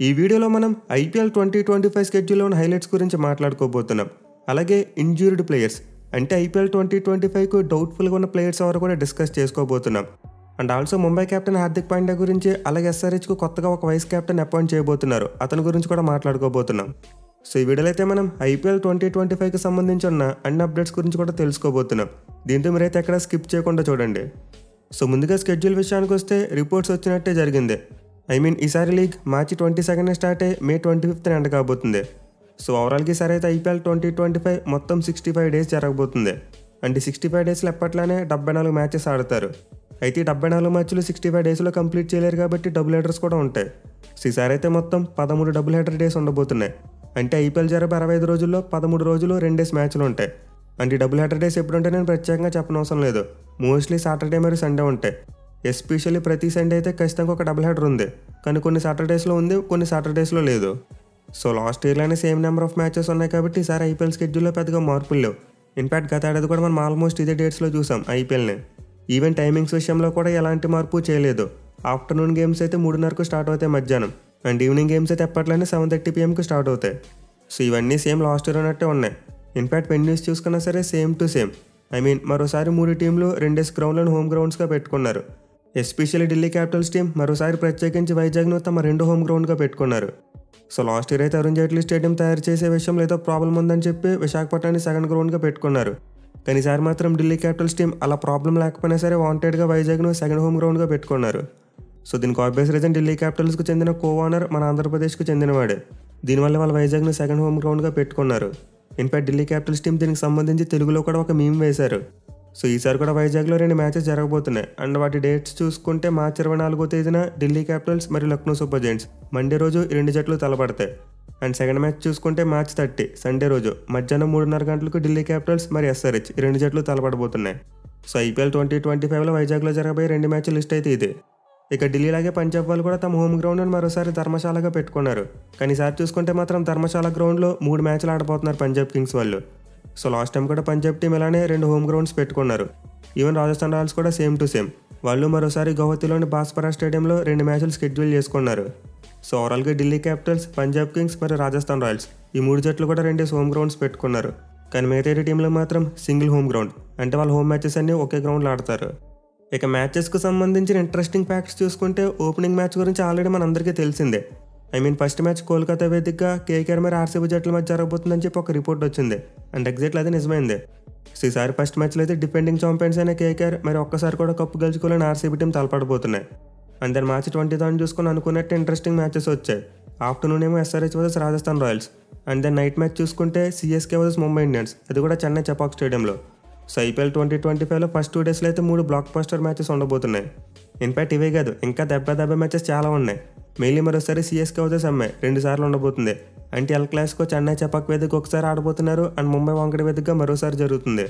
ఈ వీడియోలో మనం ఐపీఎల్ 2025 స్కెడ్యూల్లో ఉన్న హైలైట్స్ గురించి మాట్లాడుకోబోతున్నాం. అలాగే ఇంజ్యూర్డ్ ప్లేయర్స్ అంటే ఐపీఎల్ 2025కు డౌట్ఫుల్గా ఉన్న ప్లేయర్స్ ఎవరు కూడా డిస్కస్ చేసుకోబోతున్నాం. And also Mumbai captain Hardik Pandya గురించి, అలాగే ఎస్ఆర్హెచ్కు కొత్తగా ఒక వైస్ కెప్టెన్ అపాయింట్ చేయబోతున్నారు, అతని గురించి కూడా మాట్లాడుకోబోతున్నాం. సో ఈ వీడియోలో అయితే మనం ఐపీఎల్ 2025కి సంబంధించి ఉన్న అన్ని అప్డేట్స్ గురించి కూడా తెలుసుకోబోతున్నాం. దీంతో మీరైతే ఎక్కడ స్కిప్ చేయకుండా చూడండి. సో ముందుగా స్కెడ్యూల్ విషయానికి వస్తే రిపోర్ట్స్ వచ్చినట్టే జరిగింది. ఈసారి లీగ్ మార్చి 22 స్టార్ట్ అయ్యి మే 25 ఎండ్ కాబోతుంది. సో ఓవరాల్గా ఈసారి అయితే ఐపీఎల్ 2025 మొత్తం 65 డేస్ జరగబోతుంది. అంటే 65 డేస్లో ఎప్పట్లానే 74 మ్యాచెస్ ఆడతారు. అయితే ఈ 74 మ్యాచ్లు 65 డేస్లో కంప్లీట్ చేయలేరు కాబట్టి డబుల్ హెడర్స్ కూడా ఉంటాయి. సో ఈసారి అయితే మొత్తం 13 డబుల్ హెడర్ డేస్ ఉండబోతున్నాయి. అంటే ఐపీఎల్ జరిపే 65 రోజుల్లో 13 రోజులు 2 డేస్ మ్యాచ్లు ఉంటాయి. అంటే డబుల్ హెడర్ డేస్ ఎప్పుడుంటే నేను ప్రత్యేకంగా చెప్పనవసరం లేదు. మోస్ట్లీ సాటర్డే మరియు సండే ఉంటాయి. ఎస్పెషల్లీ ప్రతి సండే అయితే ఖచ్చితంగా ఒక డబుల్ హెడర్ ఉంది, కానీ కొన్ని సాటర్డేస్లో ఉంది, కొన్ని సాటర్డేస్లో లేదు. సో లాస్ట్ ఇయర్లోనే సేమ్ నెంబర్ ఆఫ్ మ్యాచెస్ ఉన్నాయి కాబట్టి ఈసారి ఐపీఎల్ స్కెడ్యూల్లో పెద్దగా మార్పులు లేవు. ఇన్ఫ్యాక్ట్ గత ఏడాది కూడా మనం ఆల్మోస్ట్ ఇదే డేట్స్లో చూసాం ఐపీఎల్ని. ఈవెన్ టైమింగ్స్ విషయంలో కూడా ఎలాంటి మార్పు చేయలేదు. ఆఫ్టర్నూన్ గేమ్స్ అయితే 3:30కు స్టార్ట్ అవుతాయి మధ్యాహ్నం, అండ్ ఈవినింగ్ గేమ్స్ అయితే ఎప్పట్లోనే 7:30 PM స్టార్ట్ అవుతాయి. సో ఇవన్నీ సేమ్ లాస్ట్ ఇయర్ ఉన్నట్టే ఉన్నాయి. ఇన్ఫ్యాక్ట్ వెన్యూస్ చూసుకున్నా సరే సేమ్ టు సేమ్. మరోసారి 3 టీంలు 2 గ్రౌండ్లను హోమ్ గ్రౌండ్స్గా పెట్టుకున్నారు. ఎస్పెషల్లీ ఢిల్లీ క్యాపిటల్స్ టీం మరోసారి ప్రత్యేకించి వైజాగ్ను తమ 2 హోమ్ గ్రౌండ్గా పెట్టుకున్నారు. సో లాస్ట్ ఇయర్ అయితే అరుణ్ జైట్లీ స్టేడియం తయారు చేసే విషయంలో ఏదో ప్రాబ్లం ఉందని చెప్పి విశాఖపట్నాన్ని 2nd గ్రౌండ్గా పెట్టుకున్నారు. కానీ ఈసారి మాత్రం ఢిల్లీ క్యాపిటల్స్ టీం అలా ప్రాబ్లం లేకపోయినా సరే వాంటెడ్గా వైజాగ్ను 2nd హోమ్ గ్రౌండ్గా పెట్టుకున్నారు. సో దీనికి ఆబ్వియస్ రీజన్ ఢిల్లీ క్యాపిటల్స్కు చెందిన కో-ఓనర్ మన ఆంధ్రప్రదేశ్కు చెందినవాడే. దీనివల్ల వాళ్ళు వైజాగ్ను 2nd హోమ్ గ్రౌండ్గా పెట్టుకున్నారు. ఇన్ఫ్యాక్ట్ ఢిల్లీ క్యాపిటల్స్ టీం దీనికి సంబంధించి తెలుగులో కూడా ఒక మీమ్ వేశారు. సో ఈసారి కూడా వైజాగ్లో 2 మ్యాచెస్ జరగబోతున్నాయి. అండ్ వాటి డేట్స్ చూసుకుంటే మార్చి 24వ తేదీన ఢిల్లీ క్యాపిటల్స్ మరియు లక్నో సూపర్ జైంట్స్ మండే రోజు 2 జట్లు తలపడతాయి. అండ్ సెకండ్ మ్యాచ్ చూసుకుంటే మార్చి 30 సండే రోజు మధ్యాహ్నం 3:30 గంటలకు ఢిల్లీ క్యాపిటల్స్ మరియు ఎస్ఆర్హెచ్ 2 జట్లు తలపడబోతున్నాయి. సో ఐపీఎల్ 2025లో వైజాగ్లో జరగబోయే 2 మ్యాచ్ల లిస్ట్ అయితే ఇది. ఇక ఢిల్లీలాగే పంజాబ్ వాళ్ళు కూడా తమ హోమ్ గ్రౌండ్ని మరోసారి ధర్మశాలగా పెట్టుకున్నారు. కానీ ఈసారి చూసుకుంటే మాత్రం ధర్మశాల గ్రౌండ్లో 3 మ్యాచ్లు ఆడబోతున్నారు పంజాబ్ కింగ్స్ వాళ్ళు. సో లాస్ట్ టైం కూడా పంజాబ్ టీం ఇలానే 2 హోమ్ గ్రౌండ్స్ పెట్టుకున్నారు. ఈవెన్ రాజస్థాన్ రాయల్స్ కూడా సేమ్ టు సేమ్. వాళ్ళు మరోసారి గౌహతిలోని బాస్పరా స్టేడియంలో 2 మ్యాచ్లు షెడ్యూల్ చేసుకున్నారు. సో ఓవరాల్గా ఢిల్లీ క్యాపిటల్స్, పంజాబ్ కింగ్స్ మరియు రాజస్థాన్ రాయల్స్ ఈ 3 జట్లు కూడా 2 హోమ్ గ్రౌండ్స్ పెట్టుకున్నారు. కానీ మిగతా టీంలో మాత్రం సింగిల్ హోమ్ గ్రౌండ్, అంటే వాళ్ళ హోమ్ మ్యాచెస్ అన్నీ ఒకే గ్రౌండ్లో ఆడతారు. ఇక మ్యాచెస్కు సంబంధించిన ఇంట్రెస్టింగ్ ఫ్యాక్ట్స్ చూసుకుంటే ఓపెనింగ్ మ్యాచ్ గురించి ఆల్రెడీ మనందరికీ తెలిసిందే. ఫస్ట్ మ్యాచ్ కోల్కతా వేదికగా కేకేఆర్ మరియు ఆర్సీబీ జట్ల మధ్య జరగబోతుందని చెప్పి ఒక రిపోర్ట్ వచ్చింది. అండ్ ఎగ్జాక్ట్లీ అది నిజమైంది. సో ఈసారి ఫస్ట్ మ్యాచ్లో అయితే డిఫెండింగ్ ఛాంపియన్స్ అయిన కేకేఆర్ మరి ఒక్కసారి కూడా కప్పు గెలుచుకోలేని ఆర్సీబీ టీం తలపడబోతున్నాయి. అండ్ దాని మార్చి 20 చూసుకుని అనుకున్నట్టు ఇంట్రెస్టింగ్ మ్యాచెస్ వచ్చాయి. ఆఫ్టర్నూన్ ఏమో SRH versus Rajasthan Royals, and then night match చూసుకుంటే సిఎస్కే వర్సెస్ ముంబై ఇండియన్స్, అది కూడా చెన్నై చెపాక్ స్టేడియంలో. సో ఐపీఎల్ 2025లో ఫస్ట్ 2 డేస్లో అయితే 3 బ్లాక్ బస్టర్ మ్యాచెస్ ఉండబోతున్నాయి. ఇన్ఫ్యాక్ట్ ఇవే కాదు, ఇంకా దెబ్బ మ్యాచెస్ చాలా ఉన్నాయి. మెయిన్లీ మరోసారి సిఎస్కే వర్సెస్ ఎంఐ 2 సార్లు ఉండబోతుంది. అంటే ఎల్ క్లాసికో చెన్నై చెపాక్ వేదిక ఒకసారి ఆడబోతున్నారు, అండ్ ముంబై వాంకడే వేదికగా మరోసారి జరుగుతుంది.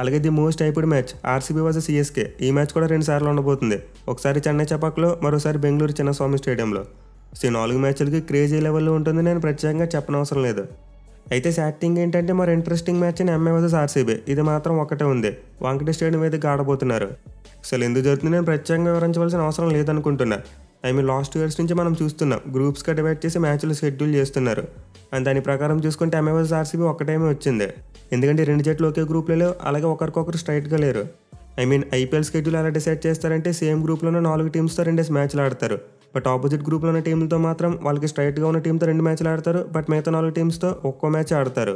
అలాగే the most hyped match RCB versus CSK, ఈ మ్యాచ్ కూడా 2 సార్లు ఉండబోతుంది. ఒకసారి చెన్నై చెపాక్లో, మరోసారి బెంగళూరు చిన్నస్వామి స్టేడియంలో. సో 4 మ్యాచ్లకి క్రేజీ లెవెల్లో ఉంటుంది, నేను ప్రత్యేకంగా చెప్పనవసరం లేదు. అయితే సాడ్ థింగ్ ఏంటంటే మరి ఇంట్రెస్టింగ్ మ్యాచ్ అని ఎంఐ వర్సెస్ ఆర్సీబీ, ఇది మాత్రం ఒకటే ఉంది. వాంకడే స్టేడియం వేదిక ఆడబోతున్నారు. అసలు ఎందుకు జరుగుతుంది నేను ప్రత్యేకంగా వివరించవలసిన అవసరం లేదనుకుంటున్నా. లాస్ట్ ఇయర్స్ నుంచి మనం చూస్తున్నాం, గ్రూప్స్గా డివైడ్ చేసి మ్యాచ్లు షెడ్యూల్ చేస్తున్నారు. అండ్ దాని ప్రకారం చూసుకుంటే ఎంఐ వర్సెస్ ఆర్సీబీ ఒకటేమే వచ్చింది. ఎందుకంటే 2 జట్లు ఒకే గ్రూప్లో లేవు, అలాగే ఒకరికొకరు స్ట్రైట్గా లేరు. ఐపీఎల్ షెడ్యూల్ ఎలా డిసైడ్ చేస్తారంటే సేమ్ గ్రూప్లోనే 4 టీమ్స్తో 2 మ్యాచ్లు ఆడతారు. బట్ ఆపోజిట్ గ్రూప్లో ఉన్న టీంలతో మాత్రం వాళ్ళకి స్ట్రైట్గా ఉన్న టీంతో 2 మ్యాచ్లు ఆడతారు. బట్ మిగతా 4 టీమ్స్తో ఒక్కో మ్యాచ్ ఆడతారు.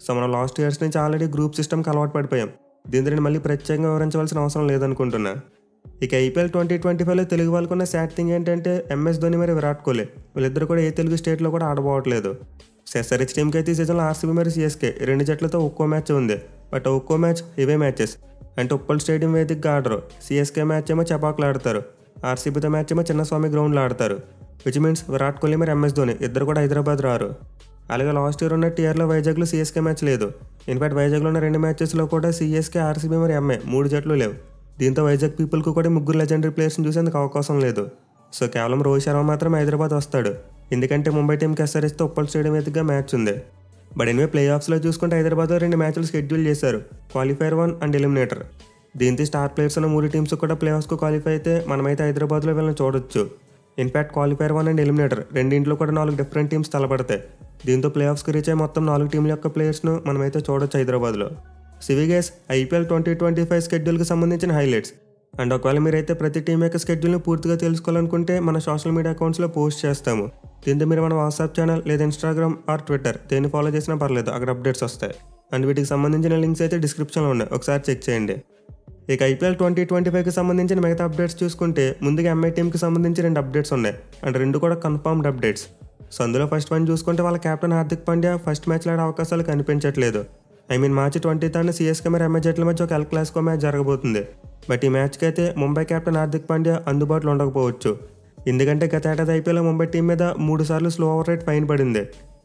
సో మనం లాస్ట్ ఇయర్స్ నుంచి ఆల్రెడీ గ్రూప్ సిస్టమ్కి అలవాటు పడిపోయాం. దీంతో నేను మళ్ళీ ప్రత్యేకంగా వివరించవలసిన అవసరం లేదనుకుంటున్నా. ఇక ఐపీఎల్ 2025లో తెలుగు వాళ్ళకున్న సాడ్ థింగ్ ఏంటంటే ఎంఎస్ ధోని మరియు విరాట్ కోహ్లీ వీళ్ళిద్దరు కూడా ఏ తెలుగు స్టేట్లో కూడా ఆడబోవట్లేదు. ఎస్ఆర్హెచ్ టీంకి అయితే ఈ సీజన్లో ఆర్సీబీ మరియు సిఎస్కే 2 జట్లతో ఒక్కో మ్యాచ్ ఉంది. బట్ ఒక్కో మ్యాచ్ ఇవే మ్యాచెస్, అంటే ఉప్పల్ స్టేడియం వేదికగా ఆడరు. సిఎస్కే మ్యాచ్ ఏమో చెపాక్లో ఆడతారు, ఆర్సీబీతో మ్యాచ్ ఏమో చిన్నస్వామి గ్రౌండ్లో ఆడతారు. విచ్ మీన్స్ విరాట్ కోహ్లీ మరియు ఎంఎస్ ధోని ఇద్దరు కూడా హైదరాబాద్ రారు. అలాగే లాస్ట్ ఇయర్ ఉన్న టీఆర్లో వైజాగ్లో సిఎస్కే మ్యాచ్ లేదు. ఇన్ఫాక్ట్ వైజాగ్లో ఉన్న 2 మ్యాచెస్లో కూడా సిఎస్కే, ఆర్సీబీ మరియు ఎంఐ 3 జట్లు లేవు. దీంతో వైజాగ్ పీపుల్కు కూడా 3 లెజెండరీ ప్లేయర్స్ని చూసేందుకు అవకాశం లేదు. సో కేవలం రోహిత్ శర్మ మాత్రమే హైదరాబాద్ వస్తాడు, ఎందుకంటే ముంబై టీంకి ఎస్ఆర్హెచ్తో ఉప్పల్ స్టేడియం వేదికగా మ్యాచ్ ఉంది. బట్ ప్లే ఆఫ్స్లో చూసుకుంటే హైదరాబాద్లో 2 మ్యాచ్లు షెడ్యూల్ చేశారు, క్వాలిఫైర్ 1 అండ్ ఎలిమినేటర్. దీంతో స్టార్ ప్లేయర్స్ ఉన్న 3 టీమ్స్ కూడా ప్లే ఆఫ్స్కు క్వాలిఫై అయితే మనమైతే హైదరాబాద్లో వీళ్ళని చూడొచ్చు. ఇన్ఫ్యాక్ట్ క్వాలిఫైర్ 1 అండ్ ఎలిమినేటర్ రెండింటిలో కూడా 4 డిఫరెంట్ టీమ్స్ తలపడతాయి. దీంతో ప్లే ఆఫ్స్కి రీచ్ అయ్యే మొత్తం 4 టీంల యొక్క ప్లేయర్స్ను మనమైతే చూడొచ్చు హైదరాబాద్లో. సివిగేస్ ఐపీఎల్ 2025 స్కెడ్యూల్కి సంబంధించిన హైలైట్స్. అండ్ ఒకవేళ మీరైతే ప్రతి టీం యొక్క స్కెడ్యూల్ని పూర్తిగా తెలుసుకోవాలనుకుంటే మన సోషల్ మీడియా అకౌంట్స్లో పోస్ట్ చేస్తాము. దీంతో మీరు మన వాట్సాప్ ఛానల్ లేదా ఇన్స్టాగ్రామ్ ఆర్ ట్విట్టర్ దేన్ని ఫాలో చేసినా పర్లేదు, అక్కడ అప్డేట్స్ వస్తాయి. అండ్ వీటికి సంబంధించిన లింక్స్ అయితే డిస్క్రిప్షన్లో ఉన్నాయి, ఒకసారి చెక్ చేయండి. ఇక ఐపీఎల్ 2025కి సంబంధించిన మిగతా అప్డేట్స్ చూసుకుంటే ముందుగా ఎంఐ టీంకి సంబంధించి 2 అప్డేట్స్ ఉన్నాయి. అండ్ 2 కూడా కన్ఫర్మ్డ్ అప్డేట్స్. సో అందులో ఫస్ట్ వన్ చూసుకుంటే వాళ్ళ కెప్టెన్ హార్దిక్ పాండ్యా ఫస్ట్ మ్యాచ్లో ఆడే అవకాశాలు కనిపించట్లేదు. మార్చి 20th సిఎస్కే మరి ఎంఐ జట్ల మధ్య ఒక ఎల్ క్లాసికో మ్యాచ్ జరగబోతుంది. బట్ ఈ మ్యాచ్కి అయితే ముంబై కెప్టెన్ హార్దిక్ పాండ్యా అందుబాటులో ఉండకపోవచ్చు. ఎందుకంటే గత ఏడాది ఐపీఎల్ ముంబై టీం మీద 3 సార్లు స్లో ఓవర్ రేట్ ఫైన్ పడింది.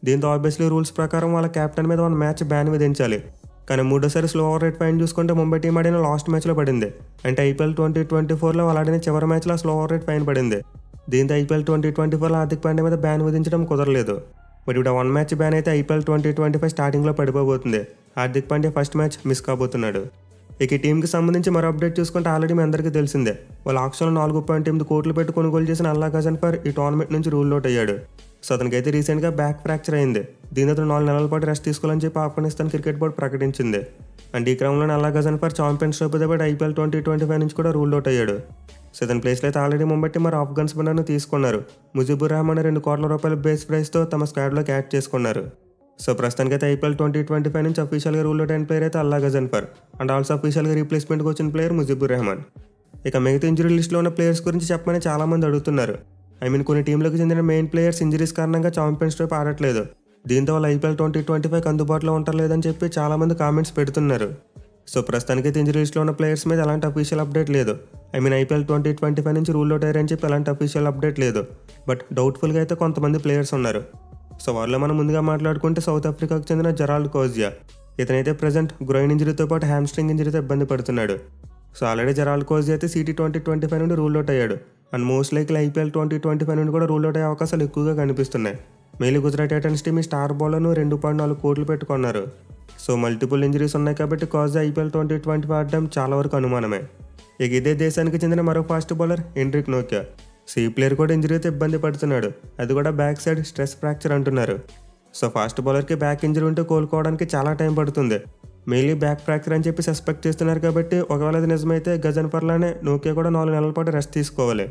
దీంతో ఆబ్వియస్లీ రూల్స్ ప్రకారం వాళ్ళ కెప్టెన్ మీద 1 మ్యాచ్ బ్యాన్ విధించాలి. కానీ 3వ స్లో ఓవర్ రేట్ ఫైన్ చూసుకుంటే ముంబై టీం ఆడిన లాస్ట్ మ్యాచ్లో పడింది. అంటే ఐపీఎల్ 2024లో వాళ్ళు ఆడిన చివరి మ్యాచ్లో స్లో ఓవర్ రేట్ ఫైన్ పడింది. దీంతో ఐపీఎల్ 2024లో హార్దిక్ పాండ్యా మీద బ్యాన్ విధించడం కుదరలేదు. బట్ ఇప్పుడు 1 మ్యాచ్ బ్యాన్ అయితే ఐపీఎల్ 2025 స్టార్టింగ్లో పడిపోబోతుంది. Hardik Pandya first match miss కాబోతున్నాడు. ఇక ఈ టీంకి సంబంధించి మరో అప్డేట్ చూసుకుంటే ఆల్రెడీ మీ అందరికీ తెలిసిందే, వాళ్ళ ఆక్షన్లో 4.8 కోట్లు పెట్టి కొనుగోలు చేసిన అల్లా గజన్ఫర్ ఈ టోర్నమెంట్ నుంచి రూల్ అవుట్ అయ్యాడు. సో అతనికైతే రీసెంట్గా బ్యాక్ ఫ్రాక్చర్ అయింది. దీంతో అతను 4 నెలల పాటు రెస్ట్ తీసుకోవాలని చెప్పి ఆఫ్ఘనిస్తాన్ క్రికెట్ బోర్డు ప్రకటించింది. అండ్ ఈ క్రమంలో అల్లా గజన్ఫర్ ఛాంపియన్స్ ట్రోఫీతో పాటు ఐపీఎల్ 2025 నుంచి కూడా రూల్ అవుట్ అయ్యాడు. సో ఇతని ప్లేస్లో అయితే ఆల్రెడీ ముంబై టీం మరి ఆఫ్ఘన్ స్పిన్నర్ను తీసుకున్నారు. ముజిబుర్ రహమాన్ 2 కోట్ల రూపాయల బేస్ ప్రైస్తో తమ స్క్వాడ్లోకి యాడ్ చేసుకున్నారు. సో ప్రస్తుతానికైతే ఐపీఎల్ 2025 నుంచి అఫీషియల్గా రూల్ అవుట్ అయిన ప్లేయర్ అయితే అల్లా గజన్ఫర్. అండ్ ఆల్సో అఫీషియల్గా రీప్లేస్మెంట్కి వచ్చిన ప్లేయర్ ముజిబుర్ రహమాన్. ఇక మిగతా ఇంజరీ లిస్ట్లో ఉన్న ప్లేయర్స్ గురించి చెప్పమని చాలామంది అడుగుతున్నారు. కొన్ని టీంలకు చెందిన మెయిన్ ప్లేయర్స్ ఇంజరీస్ కారణంగా ఛాంపియన్స్ ట్రోఫీ ఆడట్లేదు. దీంతో వాళ్ళు ఐపీఎల్ 2025 అందుబాటులో ఉండలేదని చెప్పి చాలామంది కామెంట్స్ పెడుతున్నారు. సో ప్రస్తుతానికైతే ఇంజరీ లిస్ట్లో ఉన్న ప్లేయర్స్ మీద ఎలాంటి అఫీషియల్ అప్డేట్ లేదు. ఐపీఎల్ 2025 నుంచి రూల్ అవుట్ అయ్యారని చెప్పి ఎలాంటి అఫీషియల్ అప్డేట్ లేదు. బట్ డౌట్ఫుల్గా అయితే కొంతమంది ప్లేయర్స్ ఉన్నారు. సో వాళ్ళలో మనం ముందుగా మాట్లాడుకుంటే సౌత్ ఆఫ్రికాకు చెందిన జెరాల్డ్ కోజియా. ఇతనైతే ప్రజెంట్ గ్రోయిన్ ఇంజరీతో పాటు హ్యామ్స్ట్రింగ్ ఇంజరీతో ఇబ్బంది పడుతున్నాడు. సో ఆల్రెడీ జెరాల్డ్ కోజియా అయితే సిటీ 2025 నుండి రూల్ అవుట్ అయ్యాడు. అండ్ మోస్ట్ లైక్లీ ఐపీఎల్ 2025 నుండి కూడా రూల్ అవుట్ అయ్యే అవకాశాలు ఎక్కువగా కనిపిస్తున్నాయి. మెయిన్లీ గుజరాత్ టైటన్స్ టీమ్ ఈ స్టార్ బౌలర్ను 2.4 కోట్లు పెట్టుకున్నారు. సో మల్టిపుల్ ఇంజరీస్ ఉన్నాయి కాబట్టి కోజియా ఐపీఎల్ 2025 ఆడడం చాలా వరకు అనుమానమే. ఇక ఇదే దేశానికి చెందిన మరో fast bowler Heinrich Nokia. So ఈ ప్లేయర్ కూడా ఇంజరీతో ఇబ్బంది పడుతున్నాడు. అది కూడా బ్యాక్ సైడ్ స్ట్రెస్ ఫ్రాక్చర్ అంటున్నారు. సో ఫాస్ట్ బౌలర్కి బ్యాక్ ఇంజరీ ఉంటే కోలుకోవడానికి చాలా టైం పడుతుంది. మెయిన్లీ బ్యాక్ ఫ్రాక్చర్ అని చెప్పి సస్పెక్ట్ చేస్తున్నారు కాబట్టి ఒకవేళ అది నిజమైతే గజన్ఫర్లానే నోకియా కూడా 4 నెలల పాటు రెస్ట్ తీసుకోవాలి.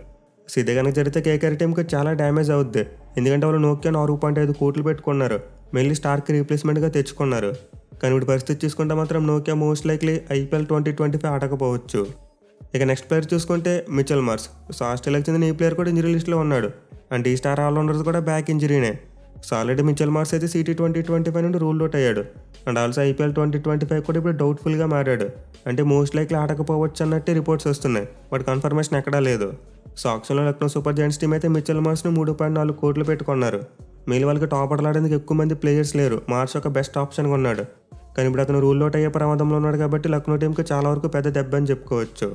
సో ఇదే కనుక జరిగితే కేకేఆర్ టీంకి చాలా డ్యామేజ్ అవుద్ది. ఎందుకంటే వాళ్ళు నోకియా 4.5 కోట్లు పెట్టుకున్నారు. మెయిన్లీ స్టార్కి రీప్లేస్మెంట్గా తెచ్చుకున్నారు. కానీ ఇప్పుడు పరిస్థితి చూసుకుంటే మాత్రం నోకియా మోస్ట్ లైక్లీ ఐపీఎల్ 2025 ఆడకపోవచ్చు. ఇక నెక్స్ట్ ప్లేయర్ చూసుకుంటే మిచెల్ మార్ష్. సో ఆస్ట్రేలియాకి చెందిన ఈ ప్లేయర్ కూడా ఇంజరీ లిస్ట్లో ఉన్నాడు. అండ్ ఈ స్టార్ ఆల్రౌండర్స్ కూడా బ్యాక్ ఇంజరీనే. సో ఆల్రెడీ మిచెల్ మార్ష్ అయితే సిటీ 2025 నుండి రూల్ అవుట్ అయ్యాడు. అండ్ ఆల్సో ఐపీఎల్ 2025 కూడా ఇప్పుడు డౌట్ఫుల్గా మారాడు. అంటే మోస్ట్ లైక్లీ ఆడకపోవచ్చు అన్నట్టు రిపోర్ట్స్ వస్తున్నాయి. బట్ కన్ఫర్మేషన్ ఎక్కడా లేదు. సో ఆక్షన్లో లక్నో సూపర్ జైంట్స్ టీం అయితే మిచెల్ మార్ష్ను 3.4 కోట్లు పెట్టుకున్నారు. మెయిన్ వాళ్ళకి టాప్ ఆడడానికి ఎక్కువ మంది ప్లేయర్స్ లేరు. మార్ష్ ఒక బెస్ట్ ఆప్షన్గా ఉన్నాడు. కానీ ఇప్పుడు అతను రూల్ అవుట్ అయ్యే ప్రమాదంలో ఉన్నాడు కాబట్టి లక్నో టీంకి చాలా వరకు పెద్ద దెబ్బ అని చెప్పుకోవచ్చు.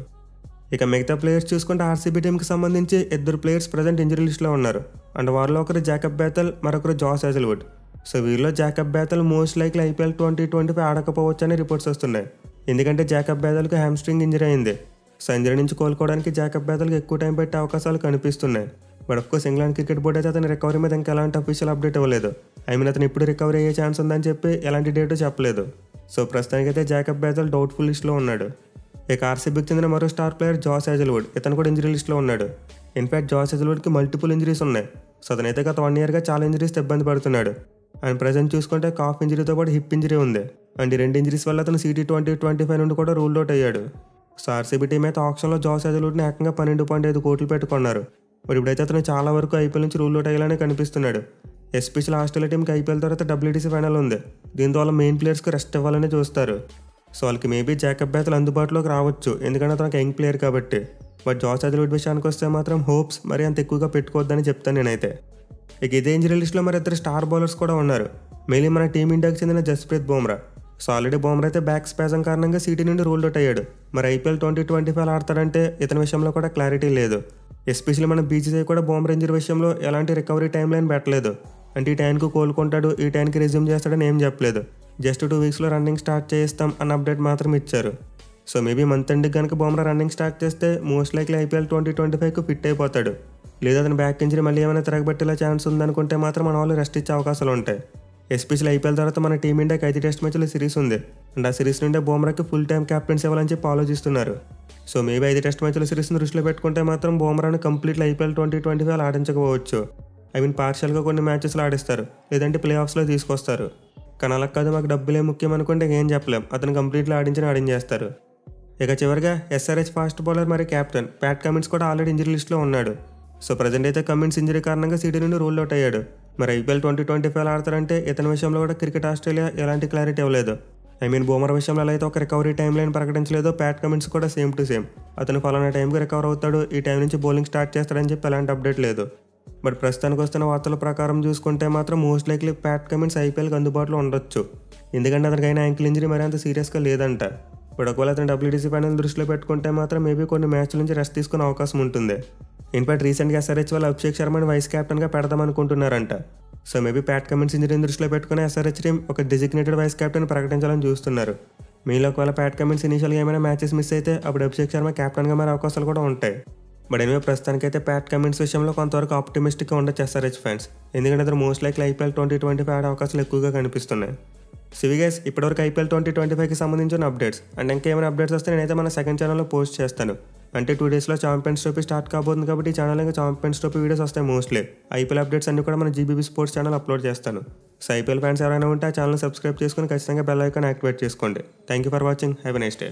ఇక మిగతా ప్లేయర్స్ చూసుకుంటే ఆర్సీబీ టీంకి సంబంధించి 2 ప్లేయర్స్ ప్రజెంట్ ఇంజరీ లిస్ట్లో ఉన్నారు. అండ్ వారిలో ఒకరు జాకబ్ బేతల్, మరొకరు జాస్ హేజల్వుడ్. సో వీరిలో Jacob Betal most likely IPL 2025 ఆడకపోవచ్చు అని రిపోర్ట్స్ వస్తున్నాయి. ఎందుకంటే జాకబ్ బేతల్కి హ్యామ్స్ట్రింగ్ ఇంజరీ అయింది. సో ఇంజరీ నుంచి కోలుకోవడానికి జాకబ్ బేతల్కి ఎక్కువ టైం పెట్టే అవకాశాలు కనిపిస్తున్నాయి. But of course England cricket board అయితే అతని రికవరీ మీద ఇంకా ఎలాంటి అఫీషియల్ అప్డేట్ ఇవ్వలేదు. అతను ఇప్పుడు రికవరీ అయ్యే ఛాన్స్ ఉందని చెప్పి ఎలాంటి డేటు చెప్పలేదు. సో ప్రస్తుతానికైతే జాకబ్ బేతల్ డౌట్ఫుల్ లిస్ట్లో ఉన్నాడు. ఇక ఆర్సీబీకి చెందిన మరో స్టార్ ప్లేయర్ జాస్ హేజల్వుడ్. ఇతను కూడా ఇంజరీ లిస్ట్లో ఉన్నాడు. ఇన్ఫ్యాక్ట్ జాస్ హేజల్వుడ్కి మల్టిపుల్ ఇంజరీస్ ఉన్నాయి. సో అతనైతే గత 1 ఇయర్గా చాలా ఇంజరీస్తో ఇబ్బంది పడుతున్నాడు. అండ్ ప్రజెంట్ చూసుకుంటే కాఫ్ ఇంజరీతో పాటు హిప్ ఇంజరీ ఉంది. అండ్ ఈ 2 ఇంజరీస్ వల్ల అతను సిటీ 2025 నుండి కూడా రూల్ అవుట్ అయ్యాడు. సో ఆర్సీబీ టీం అయితే ఆక్షన్లో జాస్ హేజల్వుడ్ని ఏకంగా 12.5 కోట్లు పెట్టుకున్నారు. మరి ఇప్పుడైతే అతను చాలా వరకు ఐపీఎల్ నుంచి రూల్ అవుట్ అయ్యాలని కనిపిస్తున్నాడు. ఎస్పెషల్ ఆస్ట్రేలియా టీంకి ఐపీఎల్ తర్వాత WTC ఫైనల్ ఉంది. దీంతో వాళ్ళ మెయిన్ ప్లేయర్స్కి రెస్ట్ ఇవ్వాలని చూస్తారు. సో వాళ్ళకి మేబీ జాకబ్ బేతల్ అందుబాటులోకి రావచ్చు, ఎందుకంటే అతనికి యంగ్ ప్లేయర్ కాబట్టి. బట్ జాస్ హేజల్వుడ్ విషయానికి వస్తే మాత్రం హోప్స్ మరి అంత ఎక్కువగా పెట్టుకోవద్దని చెప్తాను నేనైతే. ఇక ఇదే ఇంజరీ లిస్ట్లో మరి 2 స్టార్ బౌలర్స్ కూడా ఉన్నారు. మెయిన్లీ మన టీమిండియాకి చెందిన జస్ప్రీత్ బుమ్రా. సో ఆల్రెడీ బుమ్రా అయితే బ్యాక్ స్పాజం కారణంగా సిటీ నుండి రూల్ అవుట్ అయ్యాడు. మరి ఐపీఎల్ 2025 ఆడతాడంటే ఇతని విషయంలో కూడా క్లారిటీ లేదు. ఎస్పెషల్లీ మన బీసీసీఐ కూడా బుమ్రా ఇంజరీ విషయంలో ఎలాంటి రికవరీ టైం లైన్ పెట్టలేదు. అంటే ఈ టైంకి కోలుకుంటాడు, ఈ టైంకి రెజ్యూమ్ చేస్తాడని ఏం చెప్పలేదు. జస్ట్ 2 వీక్స్లో రన్నింగ్ స్టార్ట్ చేస్తాం అన్న అప్డేట్ మాత్రం ఇచ్చారు. సో మేబీ మంత్ ఎండ్కి కనుక బుమ్రా రన్నింగ్ స్టార్ట్ చేస్తే మోస్ట్ లైక్లీ ఐపీఎల్ 2025కు ఫిట్ అయిపోతాడు. లేదా అతను బ్యాక్ ఇంజరీ మళ్ళీ ఏమైనా తిరగబట్టేలా ఛాన్స్ ఉందనుకుంటే మాత్రం మన వాళ్ళు రెస్ట్ ఇచ్చే అవకాశాలు ఉంటాయి. ఎస్పెషల్లీ ఐపీఎల్ తర్వాత మన టీమిండియాకి 5 టెస్ట్ మ్యాచ్ల సిరీస్ ఉంది. అండ్ ఆ సిరీస్ నుండే బుమ్రాకి ఫుల్ టైం క్యాప్టెన్స్ ఇవ్వాలని చెప్పి ఆలోచిస్తున్నారు. సో మేబీ 5 టెస్ట్ మ్యాచ్ల సిరీస్ని దృష్టిలో పెట్టుకుంటే మాత్రం బుమ్రాని కంప్లీట్లీ ఐపీఎల్ 2025 ఆడించకపోవచ్చు. పార్షియల్గా కొన్ని మ్యాచెస్లో ఆడిస్తారు, లేదంటే ప్లే ఆఫ్స్లో తీసుకొస్తారు. కానీ అలా కాదు, మాకు డబ్బులే ముఖ్యం అనుకుంటే ఏం చెప్పలేం, అతను కంప్లీట్లీ ఆడించేస్తారు. ఇక చివరిగా ఎస్ఆర్హెచ్ ఫాస్ట్ బౌలర్ మరియు కెప్టెన్ ప్యాట్ కమిన్స్ కూడా ఆల్రెడీ ఇంజరీ లిస్ట్లో ఉన్నాడు. సో ప్రజెంట్ అయితే కమిన్స్ ఇంజరీ కారణంగా సిటీ నుండి రూల్ అవుట్ అయ్యాడు. మరి ఐపీఎల్ 2025 ఆడతారంటే ఇతని విషయంలో కూడా క్రికెట్ ఆస్ట్రేలియా ఎలాంటి క్లారిటీ ఇవ్వలేదు. బుమ్రా విషయంలో ఎలా అయితే ఒక రికవరీ టైం లైన్ ప్రకటించలేదో, ప్యాట్ కమిన్స్ కూడా సేమ్ టు సేమ్ అతను ఫలానా టైంకి రికవర్ అవుతాడు, ఈ టైం నుంచి బౌలింగ్ స్టార్ట్ చేస్తాడని చెప్పి ఎలాంటి అప్డేట్ లేదు. బట్ ప్రస్తుతానికి వస్తున్న వార్తల ప్రకారం చూసుకుంటే మాత్రం మోస్ట్ లైక్లీ ప్యాట్ కమిన్స్ ఐపీఎల్కి అందుబాటులో ఉండొచ్చు. ఎందుకంటే అతనికి అయిన యాంకిల్ ఇంజరీ మరి అంత సీరియస్గా లేదంట. బట్ ఒకవేళ అతను WTC ఫైనల్ దృష్టిలో పెట్టుకుంటే మాత్రం మేబీ కొన్ని మ్యాచ్ల నుంచి రెస్ట్ తీసుకునే అవకాశం ఉంటుంది. ఇన్ఫాక్ట్ రీసెంట్గా ఎస్ఆర్హెచ్ వాళ్ళు అభిషేక్ శర్మని వైస్ కెప్టెన్గా పెడదామనుకుంటున్నారంట. సో మేబీ ప్యాట్ కమిన్స్ ఇంజరీని దృష్టిలో పెట్టుకుని ఎస్ఆర్హెచ్ టీం ఒక డెసిగ్నేటెడ్ వైస్ కెప్టెన్ ప్రకటించాలని చూస్తున్నారు. మీలో ఒకవేళ ప్యాట్ కమిన్స్ ఇనిషియల్గా ఏమైనా మ్యాచెస్ మిస్ అయితే అప్పుడు అభిషేక్ శర్మ కెప్టెన్గా మారే అవకాశాలు కూడా ఉంటాయి. బట్ ప్రస్తుతానికైతే ప్యాట్ కమిన్స్ విషయంలో కొంతవరకు ఆప్టిమిస్టిక్గా ఉండొచ్చు ఎస్ఆర్హెచ్ ఫ్యాన్స్. ఎందుకంటే అతను మోస్ట్ లైక్లీ ఐపీఎల్ 2025 ఆడే అవకాశాలు ఎక్కువగా కనిపిస్తున్నాయి. సో గైస్, ఇప్పటివరకు ఐపీఎల్ 2025కి సంబంధించిన అప్డేట్స్ అండ్ ఇంకేమైనా అప్డేట్స్ వస్తే నేనైతే మన సెకండ్ ఛానల్లో పోస్ట్ చేస్తాను. అంటే 2 డేస్లో ఛాంపియన్స్ ట్రోఫీ స్టార్ట్ కాబోతుంది కాబట్టి ఈ ఛానల్ ఇంకా ఛాంపియన్స్ ట్రోఫీ వీడియోస్ వస్తాయి మోస్ట్లీ. ఐపీఎల్ అప్డేట్స్ అన్ని కూడా మన జీబీబీ స్పోర్ట్స్ ఛానల్ అప్లోడ్ చేస్తాను. సో ఐపీఎల్ ఫ్యాన్స్ ఎవరైనా ఉంటే ఆ ఛానల్ సబ్స్క్రైబ్ చేసుకుని ఖచ్చితంగా బెల్ ఐకాన్ యాక్టివేట్ చేసుకోండి. Thank you for watching. Have a nice day.